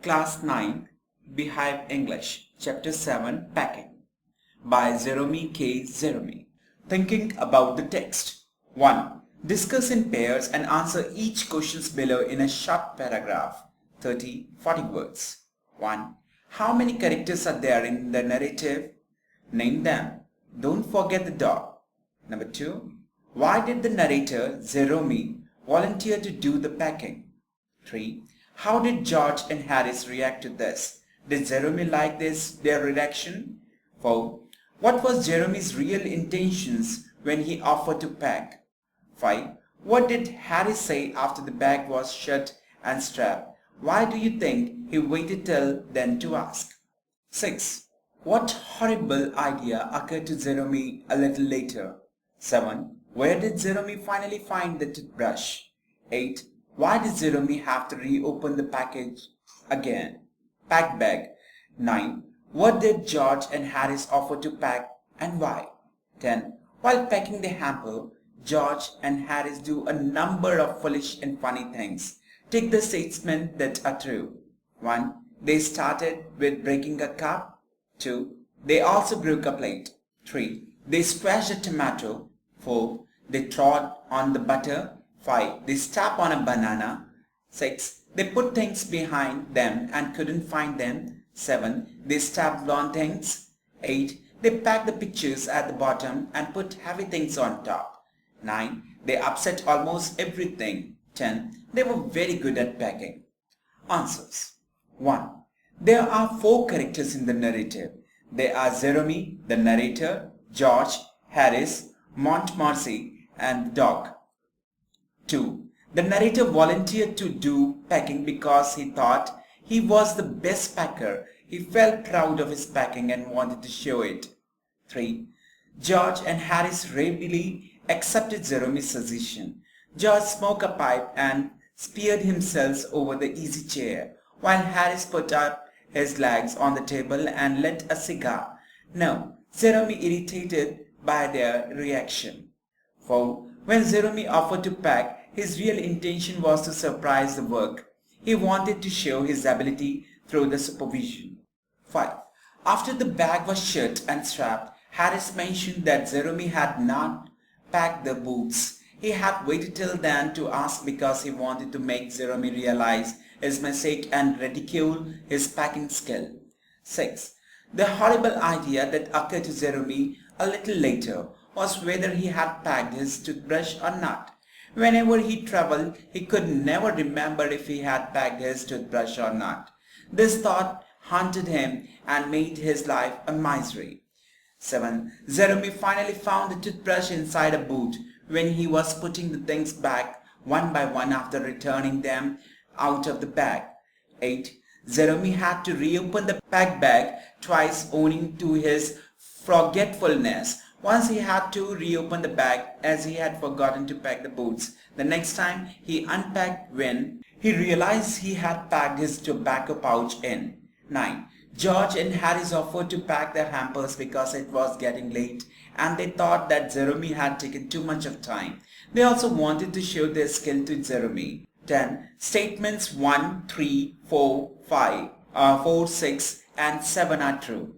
Class 9 Behave English Chapter 7 Packing by Jerome K. Jerome. Thinking about the text. 1. Discuss in pairs and answer each questions below in a short paragraph, 30-40 words. 1. How many characters are there in the narrative? Name them. Don't forget the dog. Number 2. Why did the narrator, Jerome, volunteer to do the packing? 3. How did George and Harris react to this? Did Jerome like their reaction? 4. What was Jerome's real intentions when he offered to pack? 5. What did Harris say after the bag was shut and strapped? Why do you think he waited till then to ask? 6. What horrible idea occurred to Jerome a little later? 7. Where did Jerome finally find the toothbrush? 8. Why did Jerome have to reopen the package again? Packed bag. 9. What did George and Harris offer to pack and why? 10. While packing the hamper, George and Harris do a number of foolish and funny things. Take the statements that are true. 1. They started with breaking a cup. 2. They also broke a plate. 3. They squashed a tomato. 4. They trod on the butter. 5. They stepped on a banana. 6. They put things behind them and couldn't find them. 7. They stepped on things. 8. They packed the pictures at the bottom and put heavy things on top. 9. They upset almost everything. 10. They were very good at packing. Answers. 1. There are 4 characters in the narrative. They are Jerome, the narrator, George, Harris, Montmorency, and the dog. 2. The narrator volunteered to do packing because he thought he was the best packer. He felt proud of his packing and wanted to show it. 3. George and Harris readily accepted Jerome's suggestion. George smoked a pipe and speared himself over the easy chair, while Harris put up his legs on the table and lit a cigar. No, Jerome irritated by their reaction. 4. When Jerome offered to pack, his real intention was to surprise the work. He wanted to show his ability through the supervision. 5. After the bag was shut and strapped, Harris mentioned that Jerome had not packed the boots. He had waited till then to ask because he wanted to make Jerome realize his mistake and ridicule his packing skill. 6. The horrible idea that occurred to Jerome a little later was whether he had packed his toothbrush or not. Whenever he traveled, he could never remember if he had packed his toothbrush or not. This thought haunted him and made his life a misery. 7. Jerome finally found the toothbrush inside a boot when he was putting the things back one by one after returning them out of the bag. 8. Jerome had to reopen the packed bag twice owing to his forgetfulness. Once he had to reopen the bag as he had forgotten to pack the boots. The next time he unpacked when he realized he had packed his tobacco pouch in. 9. George and Harris offered to pack their hampers because it was getting late and they thought that Jerome had taken too much of time. They also wanted to show their skill to Jerome. 10. Statements 1, 3, 4, 5, 4, 6 and 7 are true.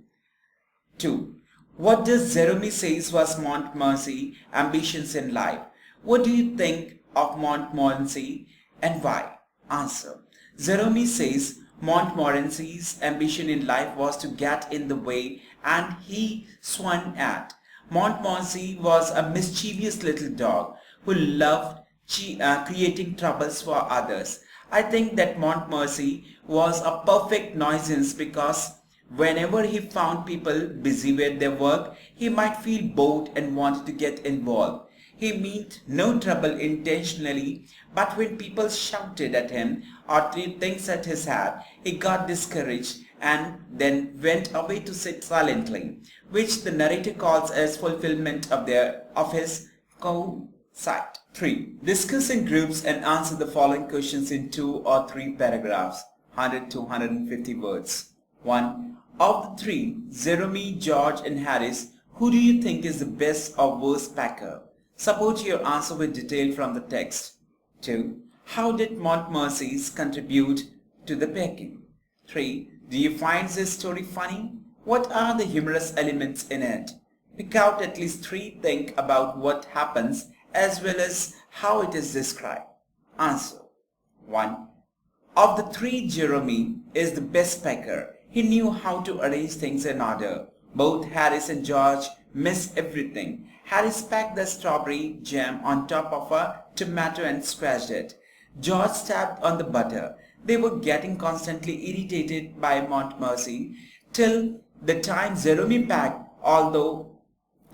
2. What does Jerome says was Montmorency's ambitions in life? What do you think of Montmorency and why? Answer. Jerome says Montmorency's ambition in life was to get in the way and he swung at. Montmorency was a mischievous little dog who loved creating troubles for others. I think that Montmorency was a perfect nuisance because whenever he found people busy with their work, he might feel bored and wanted to get involved. He meant no trouble intentionally, but when people shouted at him or threw things at his head, he got discouraged and then went away to sit silently, which the narrator calls as fulfillment of his co-sight. 3. Discuss in groups and answer the following questions in 2 or 3 paragraphs, 100 to 150 words. 1. Of the 3, Jerome, George and Harris, who do you think is the best or worst packer? Support your answer with detail from the text. 2. How did Montmorency contribute to the packing? 3. Do you find this story funny? What are the humorous elements in it? Pick out at least 3. Think about what happens as well as how it is described. Answer. 1. Of the 3, Jerome is the best packer. He knew how to arrange things in order. Both Harris and George missed everything. Harris packed the strawberry jam on top of a tomato and squashed it. George stabbed on the butter. They were getting constantly irritated by Montmorency till the time Jerome packed, although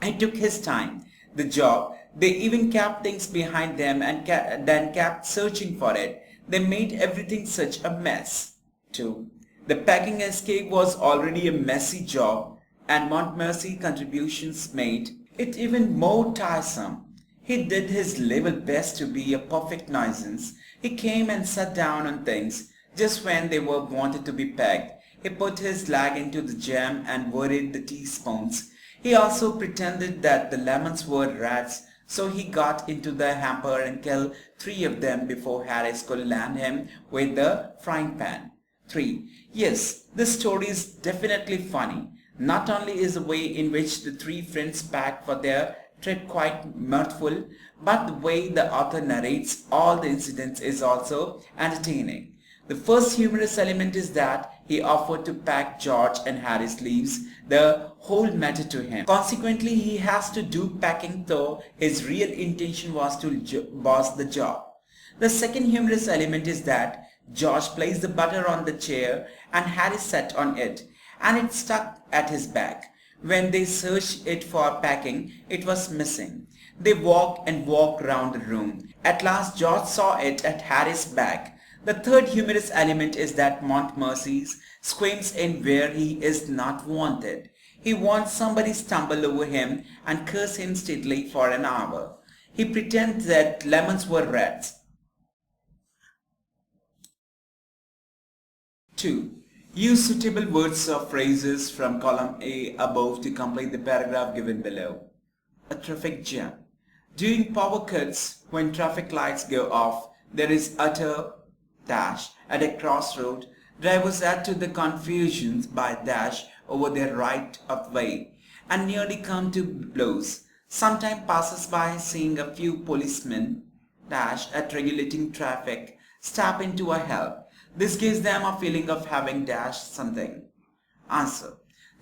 it took his time. The job, they even kept things behind them and then kept searching for it. They made everything such a mess. 2. The packing escape was already a messy job, and Montmorency's contributions made it even more tiresome. He did his level best to be a perfect nuisance. He came and sat down on things just when they were wanted to be packed. He put his leg into the jam and worried the teaspoons. He also pretended that the lemons were rats, so he got into the hamper and killed 3 of them before Harris could land him with the frying pan. 3. Yes, this story is definitely funny. Not only is the way in which the 3 friends pack for their trip quite mirthful, but the way the author narrates all the incidents is also entertaining. The first humorous element is that he offered to pack George and Harris leaves the whole matter to him. Consequently, he has to do packing, though his real intention was to boss the job. The second humorous element is that George placed the butter on the chair and Harris sat on it, and it stuck at his back. When they searched it for packing, it was missing. They walked and walked round the room. At last, George saw it at Harris' back. The third humorous element is that Montmorency screams in where he is not wanted. He wants somebody stumble over him and curse him steadily for an hour. He pretends that lemons were rats. 2. Use suitable words or phrases from column A above to complete the paragraph given below. A traffic jam. During power cuts, when traffic lights go off, there is utter dash at a crossroad. Drivers add to the confusion by dash over their right of way and nearly come to blows. Sometimes passers-by, seeing a few policemen dash at regulating traffic, step in to help. This gives them a feeling of having dashed something. Answer.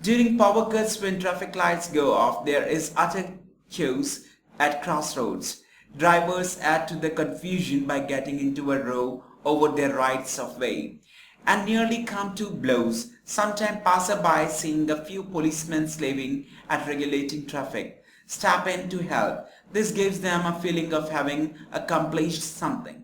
During power cuts, when traffic lights go off, there is utter chaos at crossroads. Drivers add to the confusion by getting into a row over their rights of way and nearly come to blows. Sometimes passerby, seeing a few policemen slaving at regulating traffic, step in to help. This gives them a feeling of having accomplished something.